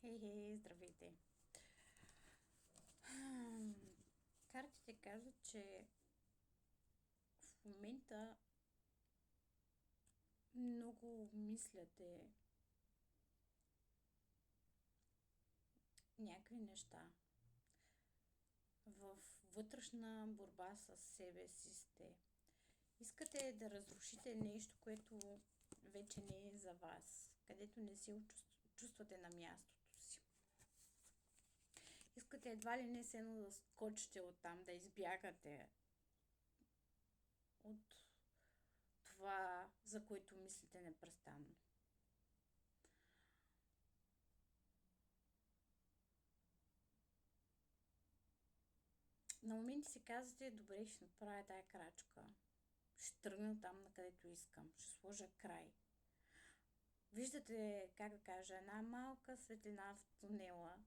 Хей, здравейте! Хм, Картите казват, че в момента много мисляте някакви неща. В вътрешна борба с себе си сте. Искате да разрушите нещо, което вече не е за вас, където не се чувствате на мястото си. Искате едва ли не сено да скочите оттам, да избягате от това, за което мислите непрестанно. На моменти си казвате, добре, ще направя тая крачка. Ще тръгна там, на където искам. Ще сложа край. Виждате, как да кажа, една малка светлина в тунела.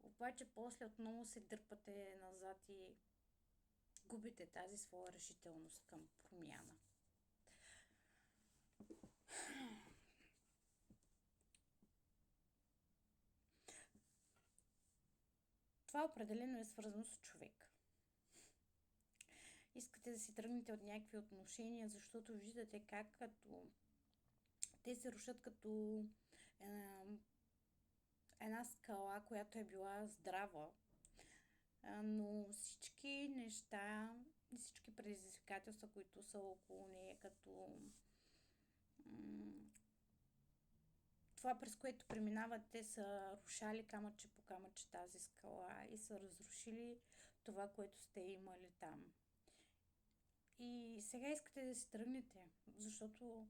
Обаче после отново се дърпате назад и губите тази своя решителност към промяна. Това определено е свързано с човек. Искате да си тръгнете от някакви отношения, защото виждате как като те се рушат като е, една скала, която е била здрава. Но всички неща и всички предизвикателства, които са около нея, като това, през което преминават, те са рушали камъче по камъче тази скала и са разрушили това, което сте имали там. И сега искате да си тръгнете, защото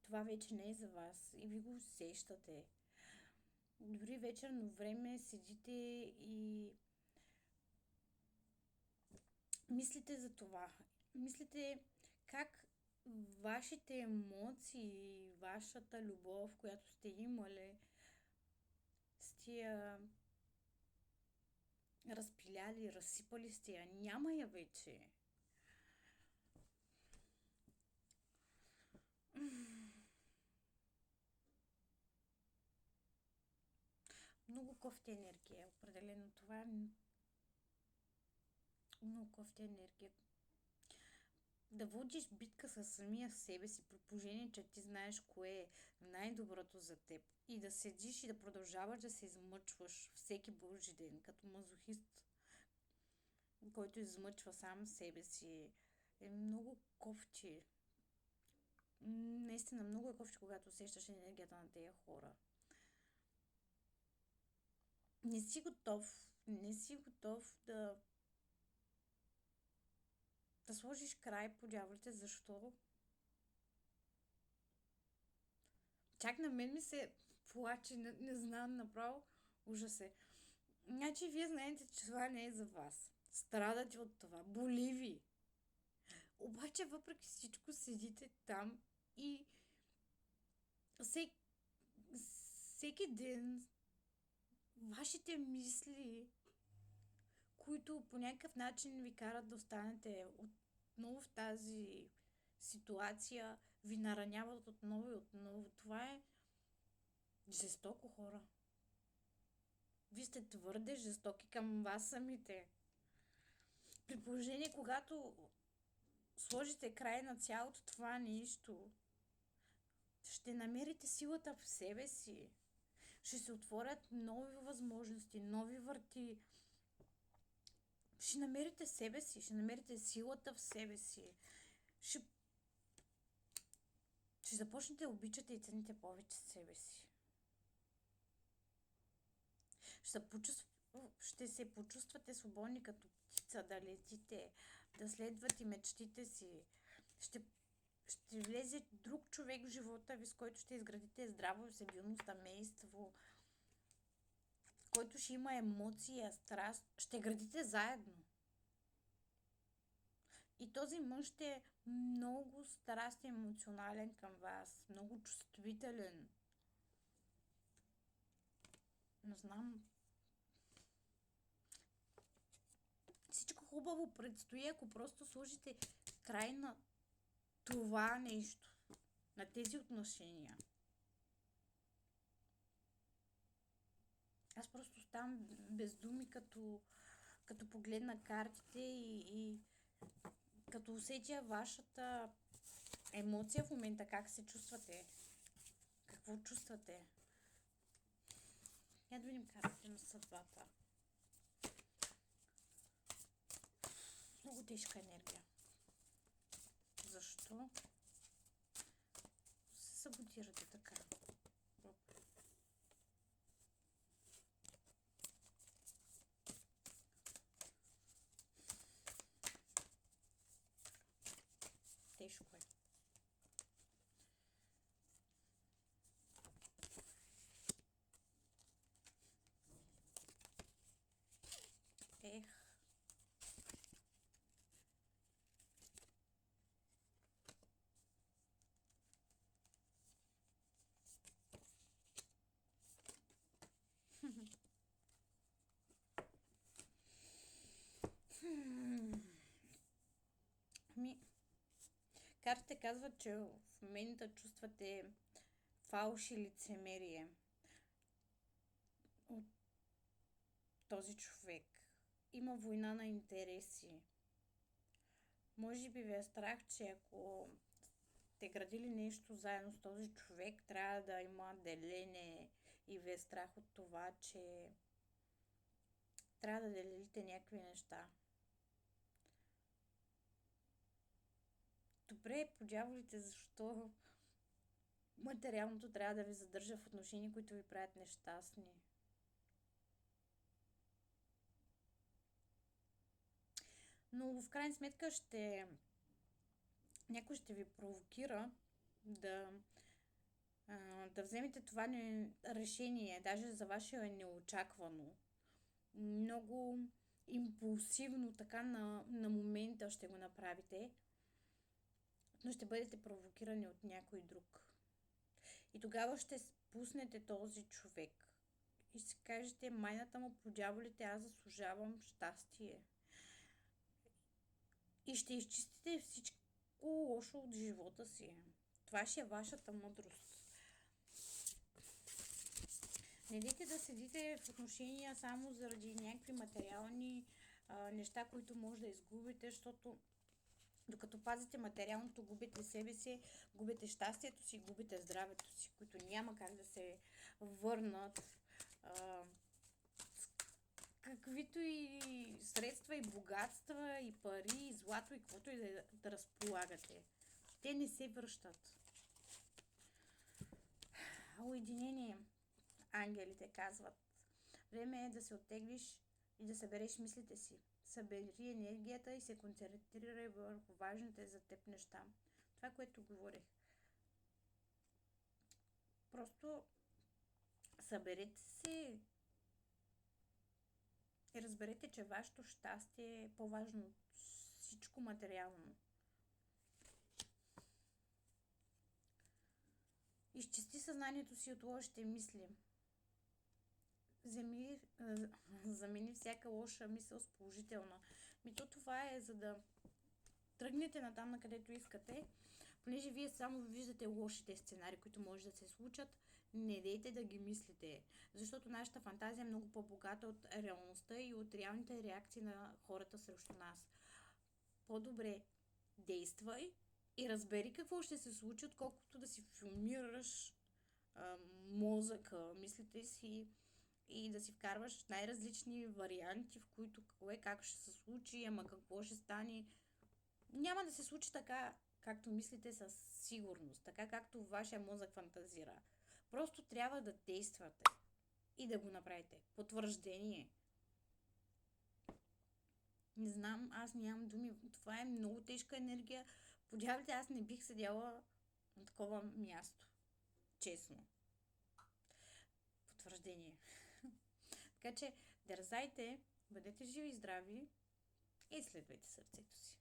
това вече не е за вас и ви го усещате. Дори вечерно време седите и мислите за това. Мислите как вашите емоции, вашата любов, която сте имали, сте я разпиляли, разсипали сте я. Няма я вече. Много кофти енергия. Определено това е много кофти енергия. Да водиш битка със самия себе си, при положение, че ти знаеш кое е най-доброто за теб. И да седиш и да продължаваш да се измъчваш всеки божи ден, като мазохист, който измъчва сам себе си, е много кофти. Наистина много е кофти, когато усещаш енергията на тези хора. Не си готов да сложиш край по дяволите. Защо? Чак на мен ми се плаче, не знам, направо ужас е. Значи вие знаете, че това не е за вас. Страдате от това. Боли ви. Обаче въпреки всичко седите там и всеки, всеки ден вашите мисли, които по някакъв начин ви карат да останете отново в тази ситуация, ви нараняват отново и отново. Това е жестоко, хора. Вие сте твърде жестоки към вас самите. При положение, когато сложите край на цялото това нещо, ще намерите силата в себе си. Ще се отворят нови възможности, нови врати. Ще намерите себе си, ще намерите силата в себе си. Ще, ще започнете да обичате и цените повече себе си. Ще се почувствате свободни като птица, да летите, да следвате мечтите си. Ще, ще влезе друг човек в живота ви, с който ще изградите здраво, стабилно семейство, който ще има емоция, страст. Ще градите заедно. И този мъж ще е много страстен, емоционален към вас, много чувствителен. Не знам. Всичко хубаво предстои, ако просто сложите край на това нещо, на тези отношения. Аз просто ставам без думи, като погледна картите и като усетя вашата емоция в момента, как се чувствате, какво чувствате. Я да видим картите на съдбата. Много тежка енергия. Защо се саботирате така? Тежко е. Ех. Ами, картите казват, че в момента чувствате фалш и лицемерие от този човек. Има война на интереси. Може би ви е страх, че ако сте градили нещо заедно с този човек, трябва да има делене и ви е страх от това, че трябва да делите някакви неща. Добре, по дяволите, защо материалното трябва да ви задържа в отношения, които ви правят нещастни? Но в крайна сметка някой ще ви провокира да, да вземете това решение, даже за ваше е неочаквано. Много импулсивно, така на момента ще го направите, но ще бъдете провокирани от някой друг. И тогава ще спуснете този човек и ще кажете: майната му по дяволите, аз заслужавам щастие. И ще изчистите всичко лошо от живота си. Това ще е вашата мъдрост. Не дейте да седите в отношения само заради някакви материални неща, които може да изгубите, защото докато пазите материалното, губите себе си, губите щастието си, губите здравето си, които няма как да се върнат каквито и средства, и богатства, и пари, и злато, и каквото и да разполагате. Те не се връщат. Уединение. Ангелите казват: време е да се оттеглиш и да събереш мислите си. Събери енергията и се концентрирай върху важните за теб неща. Това, което говорих. Просто съберете се и разберете, че вашето щастие е по-важно от всичко материално. Изчисти съзнанието си от лошите мисли. Замени всяка лоша мисъл с положителна. Това е за да тръгнете натам, на където искате. Понеже вие само виждате лошите сценари, които може да се случат, не дейте да ги мислите. Защото нашата фантазия е много по-богата от реалността и от реалните реакции на хората срещу нас. По-добре действай и разбери какво ще се случи, отколкото да си филмираш мозъка, мислите си и да си вкарваш най-различни варианти, в които как ще се случи, ама какво ще стане. Няма да се случи така, както мислите със сигурност, така както вашия мозък фантазира. Просто трябва да действате и да го направите. Потвърждение. Не знам, аз нямам думи. Това е много тежка енергия. Подявайте, аз не бих седяла на такова място. Честно. Потвърждение. Така че, дързайте, бъдете живи и здрави и следвайте сърцето си.